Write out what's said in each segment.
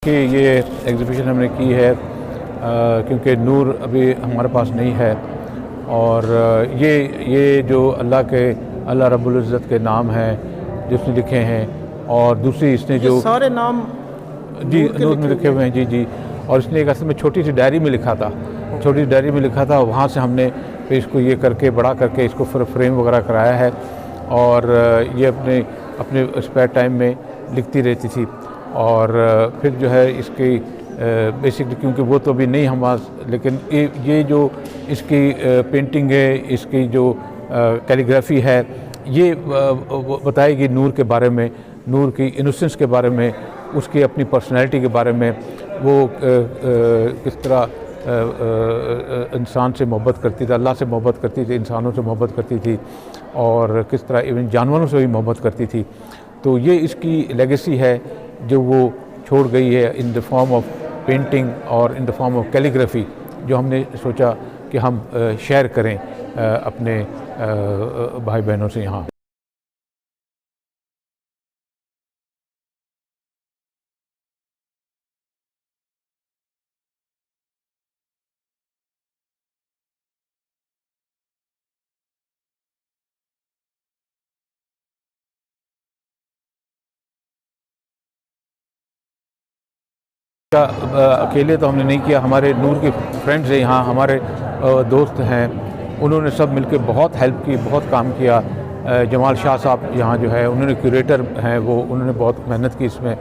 कि ये एग्ज़िबिशन हमने की है क्योंकि नूर अभी हमारे पास नहीं है और ये जो अल्लाह रब्बुल इज़्ज़त के नाम हैं जो उसने लिखे हैं और दूसरी इसने जो सारे नाम जी नूर में लिखे हुए हैं जी और इसने एक असल में छोटी सी डायरी में लिखा था, छोटी डायरी में लिखा था। वहाँ से हमने फिर इसको ये करके बड़ा करके इसको फिर फ्रेम वगैरह कराया है और ये अपने स्पेयर टाइम में लिखती रहती थी और फिर जो है इसकी बेसिकली क्योंकि वो तो अभी नहीं हमारे, लेकिन ये जो इसकी पेंटिंग है, इसकी जो कैलीग्राफी है, ये बताएगी नूर के बारे में, नूर की इनोसेंस के बारे में, उसकी अपनी पर्सनैलिटी के बारे में, वो किस तरह इंसान से मोहब्बत करती थी, अल्लाह से मोहब्बत करती थी, इंसानों से मोहब्बत करती थी और किस तरह इवन जानवरों से भी मोहब्बत करती थी। तो ये इसकी लेगेसी है जो वो छोड़ गई है in the form of painting और in the form of calligraphy, जो हमने सोचा कि हम शेयर करें अपने भाई बहनों से यहाँ। अकेले तो हमने नहीं किया, हमारे नूर के फ्रेंड्स हैं यहाँ, हमारे दोस्त हैं, उन्होंने सब मिलकर बहुत हेल्प की, बहुत काम किया। जमाल शाह साहब यहाँ जो है उन्होंने क्यूरेटर हैं, वो उन्होंने बहुत मेहनत की इसमें।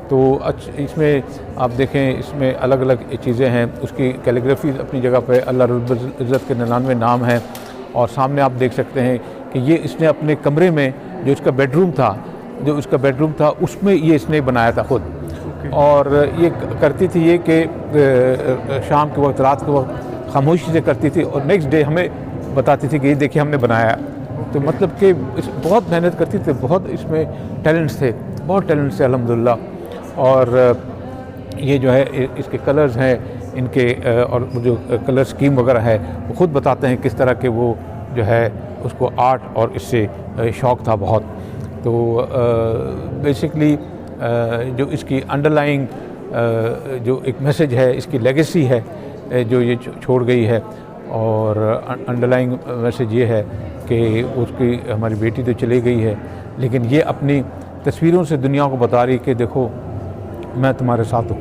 तो इसमें आप देखें, इसमें अलग अलग चीज़ें हैं, उसकी कैलीग्राफी अपनी जगह पे अल्लाह रब्बुल इज़्ज़त के 99 नाम हैं और सामने आप देख सकते हैं कि ये इसने अपने कमरे में जो इसका बेडरूम था उसमें ये इसने बनाया था खुद। और ये करती थी ये कि शाम के वक्त, रात के वक्त खामोशी से करती थी और नेक्स्ट डे हमें बताती थी कि ये देखिए हमने बनाया। तो मतलब कि बहुत मेहनत करती थी, बहुत इसमें टैलेंट्स थे, बहुत टैलेंट्स थे अल्हम्दुलिल्लाह। और ये जो है इसके कलर्स हैं इनके और जो कलर स्कीम वगैरह है वो ख़ुद बताते हैं किस तरह के वो जो है उसको आर्ट और इससे शौक़ था बहुत। तो बेसिकली जो इसकी अंडरलाइंग जो एक मैसेज है, इसकी लेगेसी है जो ये छोड़ गई है, और अंडरलाइंग मैसेज ये है कि उसकी हमारी बेटी तो चली गई है लेकिन ये अपनी तस्वीरों से दुनिया को बता रही कि देखो मैं तुम्हारे साथ हूँ।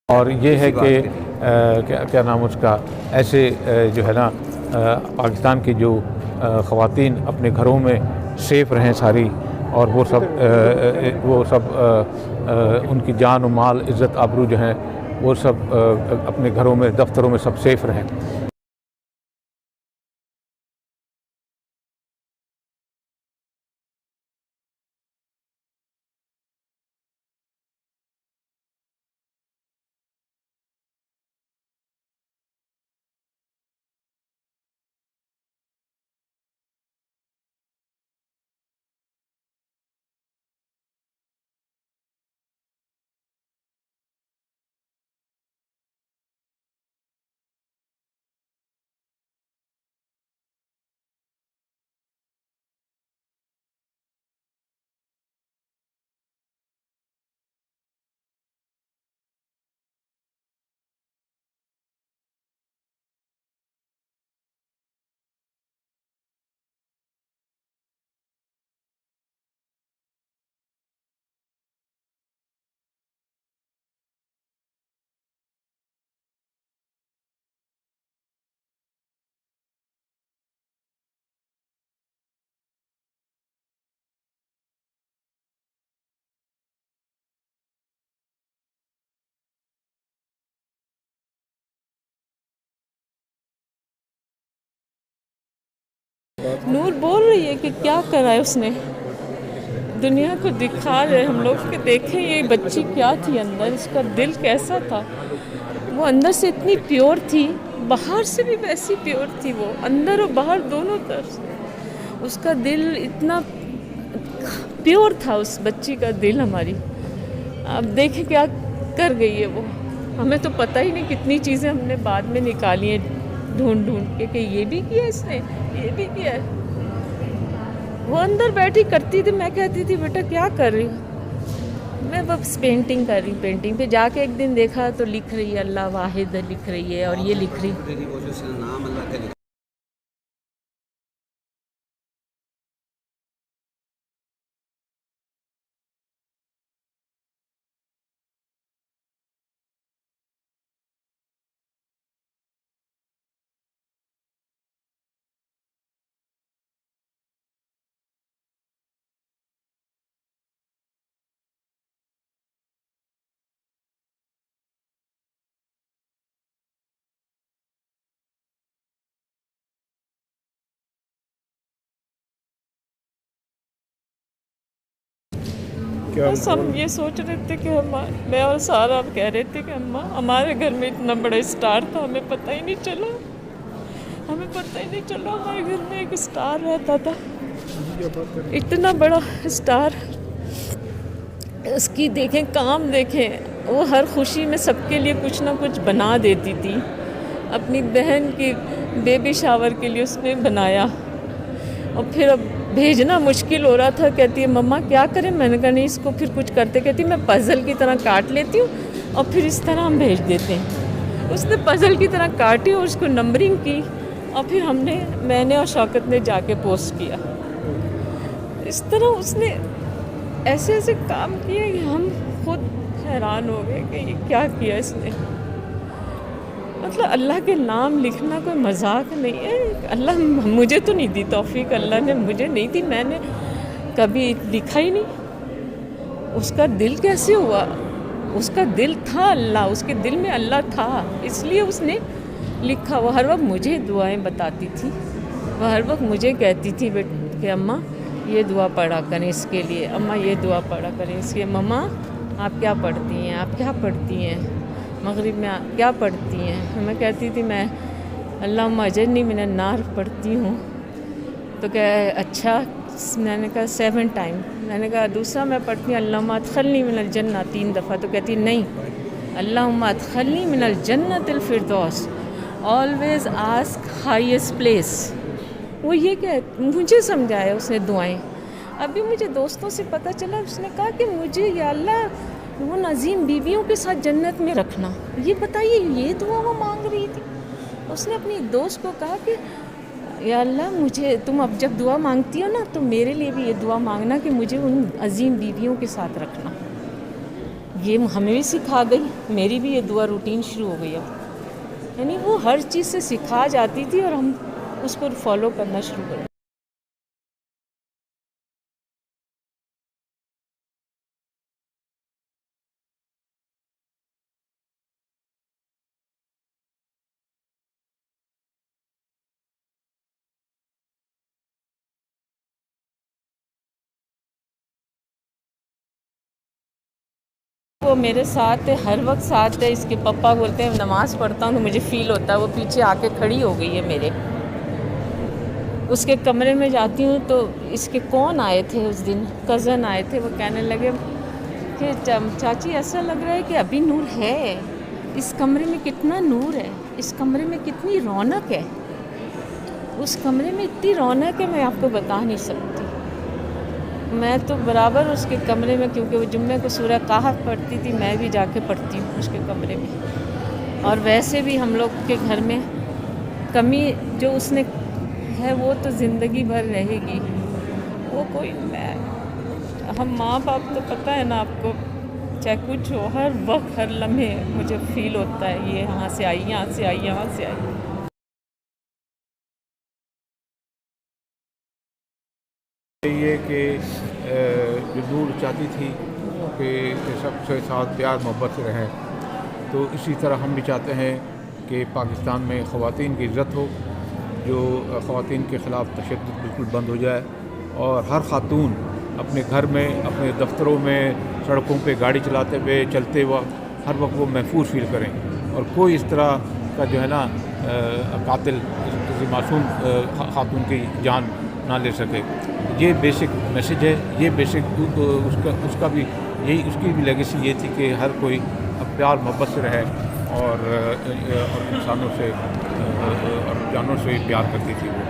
और ये है कि क्या नाम उसका, ऐसे जो है ना पाकिस्तान की जो ख़वातीन अपने घरों में सेफ़ रहें सारी, और वो सब उनकी जान और माल, इज़्ज़त, आबरू जो हैं वो सब अपने घरों में, दफ्तरों में सब सेफ़ रहें। नूर बोल रही है कि क्या करा है उसने, दुनिया को दिखा रहे हम लोग कि देखें ये बच्ची क्या थी अंदर, इसका दिल कैसा था। वो अंदर से इतनी प्योर थी, बाहर से भी वैसी प्योर थी, वो अंदर और बाहर दोनों तरफ से उसका दिल इतना प्योर था, उस बच्ची का दिल हमारी। अब देखें क्या कर गई है वो, हमें तो पता ही नहीं कितनी चीज़ें हमने बाद में निकाली हैं ढूंढ ढूंढ के कि ये भी किया इसने, ये भी किया है। वो अंदर बैठी करती थी, मैं कहती थी बेटा क्या कर रही हो, मैं बस पेंटिंग कर रही। पेंटिंग पे जाके एक दिन देखा तो लिख रही है अल्लाह वाहिद लिख रही है, और ये लिख रही नाम अल्लाह का बस हम ये सोच रहे थे कि हम, मैं और सारा अब कह रहे थे कि अम्मा हमारे घर में इतना बड़ा स्टार था, हमें पता ही नहीं चला, हमें पता ही नहीं चला हमारे घर में एक स्टार रहता था, इतना बड़ा स्टार। उसकी देखें काम देखें, वो हर खुशी में सबके लिए कुछ ना कुछ बना देती थी। अपनी बहन की बेबी शावर के लिए उसने बनाया, और फिर अब भेजना मुश्किल हो रहा था। कहती है मम्मा क्या करें, मैंने कहा नहीं इसको फिर कुछ करते। कहती मैं पज़ल की तरह काट लेती हूँ और फिर इस तरह हम भेज देते हैं। उसने पज़ल की तरह काटी और उसको नंबरिंग की, और फिर मैंने और शौकत ने जाके पोस्ट किया। इस तरह उसने ऐसे ऐसे काम किए कि हम खुद हैरान हो गए कि ये क्या किया इसने। मतलब अल्लाह के नाम लिखना कोई मजाक नहीं है। अल्लाह मुझे तो नहीं दी तौफीक, अल्लाह ने मुझे नहीं दी, मैंने कभी लिखा ही नहीं। उसका दिल कैसे हुआ, उसका दिल था अल्लाह, उसके दिल में अल्लाह था, इसलिए उसने लिखा। वो हर वक्त मुझे दुआएं बताती थी, वो हर वक्त मुझे कहती थी कि अम्मा ये दुआ पढ़ा करें इसके लिए, अम्मा ये दुआ पढ़ा करें इसके। मम्मा आप क्या पढ़ती हैं, आप क्या पढ़ती हैं, मगरिब में क्या पढ़ती हैं। मैं कहती थी मैं अल्लाहुम्मा अजरनी मिनन नार पढ़ती हूँ। तो क्या अच्छा, मैंने कहा 7 टाइम। मैंने कहा दूसरा मैं पढ़ती हूँ अल्लाहुम्मा अदखिलनी मिनल जन्नत 3 दफ़ा। तो कहती नहीं, अल्लाहुम्मा अदखिलनी मिनल जन्नतिल फिरदौस, ऑलवेज़ आस्क हाईएस्ट प्लेस। वो ये मुझे समझाया उसने दुआएं। अभी मुझे दोस्तों से पता चला, उसने कहा कि मुझे या अल्लाह वो नज़ीम बीवियों के साथ जन्नत में रखना। ये बताइए, ये दुआ वो मांग रही थी। उसने अपनी दोस्त को कहा कि या अल्लाह मुझे, तुम अब जब दुआ मांगती हो ना तो मेरे लिए भी ये दुआ मांगना कि मुझे उन अजीम बीवियों के साथ रखना। ये हमें भी सिखा गई, मेरी भी ये दुआ रूटीन शुरू हो गई अब। यानी वो हर चीज़ से सिखा जाती थी और हम उसको फॉलो करना शुरू कर। वो मेरे साथ है, हर वक्त साथ है। इसके पापा बोलते हैं नमाज़ पढ़ता हूँ तो मुझे फ़ील होता है, वो पीछे आके खड़ी हो गई है मेरे। उसके कमरे में जाती हूँ तो इसके कौन आए थे उस दिन, कज़न आए थे। वो कहने लगे कि चाची ऐसा लग रहा है कि अभी नूर है इस कमरे में, कितना नूर है इस कमरे में, कितनी रौनक है उस कमरे में, इतनी रौनक है मैं आपको बता नहीं सकती। मैं तो बराबर उसके कमरे में, क्योंकि वो जुम्मे को सूरह कहफ पढ़ती थी, मैं भी जाके पढ़ती हूँ उसके कमरे में। और वैसे भी हम लोग के घर में कमी जो उसने है वो तो ज़िंदगी भर रहेगी। वो कोई हम माँ बाप तो पता है ना आपको, चाहे कुछ हो, हर वक्त हर लम्हे मुझे फ़ील होता है ये यहाँ से आई, यहाँ से आई, यहाँ से आई। ये कि जो नूर चाहती थी कि सबसे साथ प्यार मोहब्बत से रहें, तो इसी तरह हम भी चाहते हैं कि पाकिस्तान में ख़वातीन की इज़्ज़त हो, जो ख़वातीन के ख़िलाफ़ तशद्दुद बिल्कुल बंद हो जाए, और हर ख़ातून अपने घर में, अपने दफ्तरों में, सड़कों पे गाड़ी चलाते हुए, चलते वक्त हर वक्त वो महफूज फील करें, और कोई इस तरह का जो है ना कातिल किसी मासूम ख़ातून की जान ना ले सके। ये बेसिक मैसेज है, ये बेसिक उसका भी यही, उसकी भी लेगेसी ये थी कि हर कोई अब प्यार मोहब्बत से रहे और इंसानों से और जानवरों से प्यार करती थी वो।